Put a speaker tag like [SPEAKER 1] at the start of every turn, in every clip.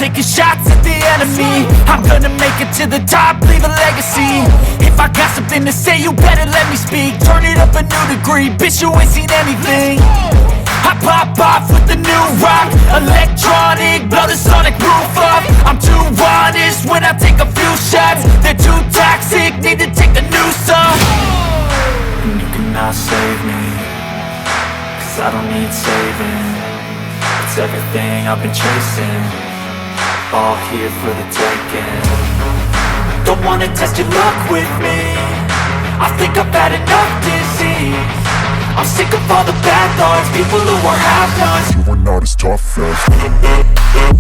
[SPEAKER 1] taking shots at the enemy. I'm gonna make it to the top, leave a legacy. If I got something to say, you better let me speak. Turn it up a new degree, bitch, you ain't seen anything. I pop off with the new rock, electronic, blow the sonic roof up. I'm too honest when I take a few shots. They're too toxic, need to take the noose off. And you cannot save me, cause I don't need saving. It's everything I've been chasing, all here for the taking. Don't wanna test your luck with me, I think I've had enough disease. I'm sick of all the bad thoughts, people who are half-nots.
[SPEAKER 2] You are not as tough as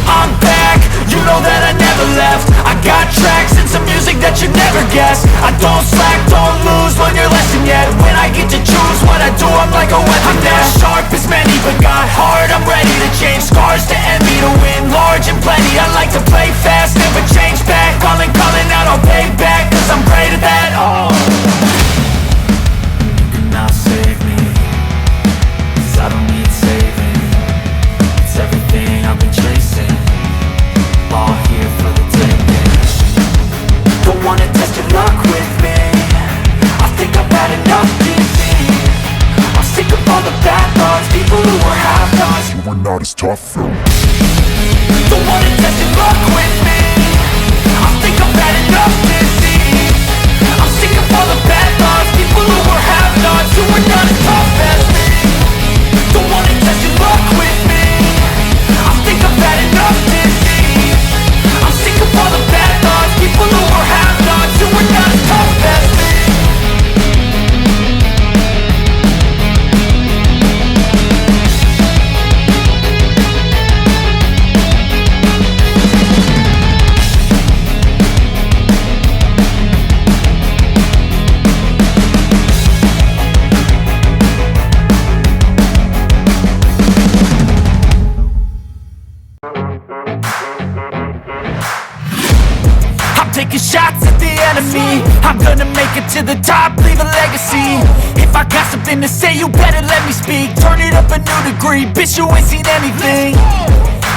[SPEAKER 1] I'm back, you know that I never left. I got tracks and some music that you never guessed. I don't slack, don't lose, learn your lesson yet. When I get to choose what I do, I'm like a weapon. I'm not sharp as many, but got heart, I'm ready to change. Scars to envy, to win large and plenty. I like to play fast, never change back. Calling out, I'll pay back, cause I'm great at that. Oh, you cannot save me, cause I don't need saving. It's everything I've been chasing, all here for the taking. Don't wanna test your luck with me, I think I've had enough disease. I'm sick of all the bad thoughts, people who are half-nots.
[SPEAKER 2] you are not as tough as
[SPEAKER 1] Don't wanna test your luck with me, I think I've had enough disease. I'm sick of all the bad thoughts, people who are half-nots, who are not as tough as me. Don't wanna test your luck with me, I think I've had enough disease. I'm sick of all the bad thoughts, people who are half-nots, who are not as tough as me. I'm taking shots at the enemy. I'm gonna make it to the top, leave a legacy. If I got something to say, you better let me speak. Turn it up a new degree, bitch, you ain't seen anything.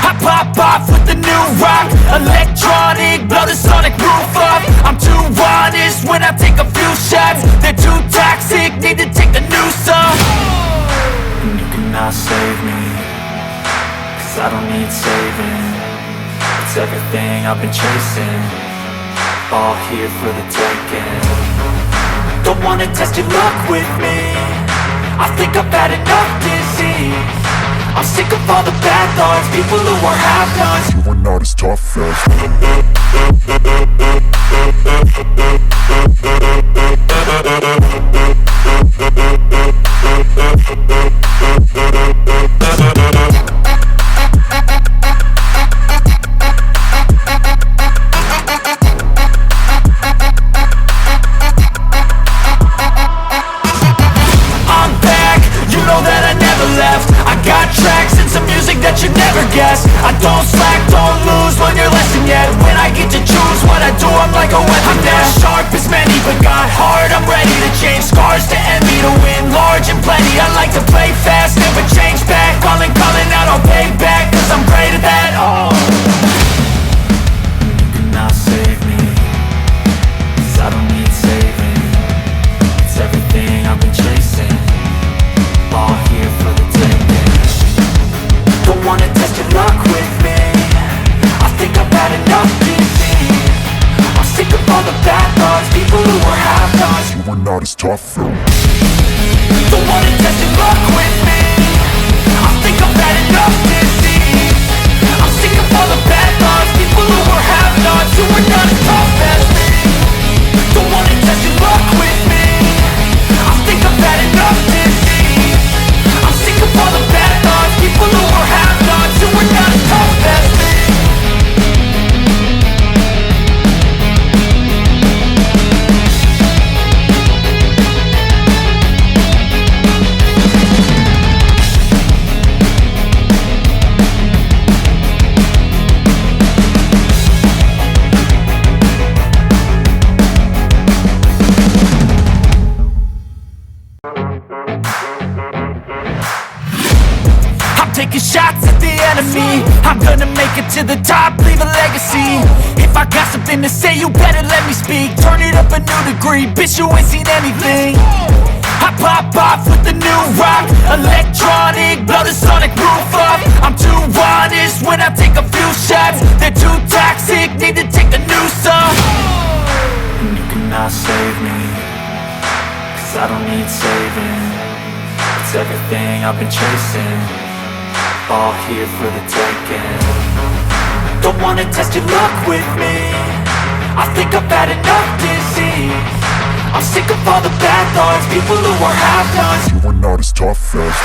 [SPEAKER 1] I pop off with the new rock, electronic, blow the sonic roof up. I'm too honest when I take a few shots. They're too toxic, need to take the noose off. And you cannot save me, cause I don't need saving. It's everything I've been chasing, all here for the taking. Don't wanna test your luck with me, I think I've had enough disease. I'm sick of all the bad thoughts, people who are half-nots.
[SPEAKER 2] you are not as tough as
[SPEAKER 1] I'm back, you know that I never left. I got tracks and some music that you never guessed. I don't slack, don't lose, learn your lesson yet. When I get to choose what I do, I'm like a weapon. I'm not sharp as many, but got heart, I'm ready to change. Scars to envy, to win large and plenty. I like to play fast, never change back. Calling out, I'll pay back, cause I'm great at that. Oh, you cannot save me, cause I don't need saving. It's everything I've been chasing, all here for the taking. Don't wanna test your luck with me, I think I've had enough disease. I'm sick of all the bad thoughts, people who are half-nots.
[SPEAKER 2] you are not as tough as
[SPEAKER 1] Don't wanna test your luck with me, I think I've had enough disease. I'm sick of all the bad thoughts, people who are half-nots, who are not as tough as me. Don't wanna test your luck with me, I think I've had enough disease. I'm sick of all the bad thoughts, people who are half-nots, who are not as tough as me. enemy. I'm gonna make it to the top, leave a legacy. If I got something to say, you better let me speak. Turn it up a new degree, bitch, you ain't seen anything. I pop off with the new rock, electronic, blow the sonic roof up. I'm too honest when I take a few shots. They're too toxic, need to take the noose off. And you cannot save me, cause I don't need saving. It's everything I've been chasing, all here for the taking. Don't wanna test your luck with me, I think I've had enough disease. I'm sick of all the bad thoughts, people who are half-nots.
[SPEAKER 2] You are not as tough as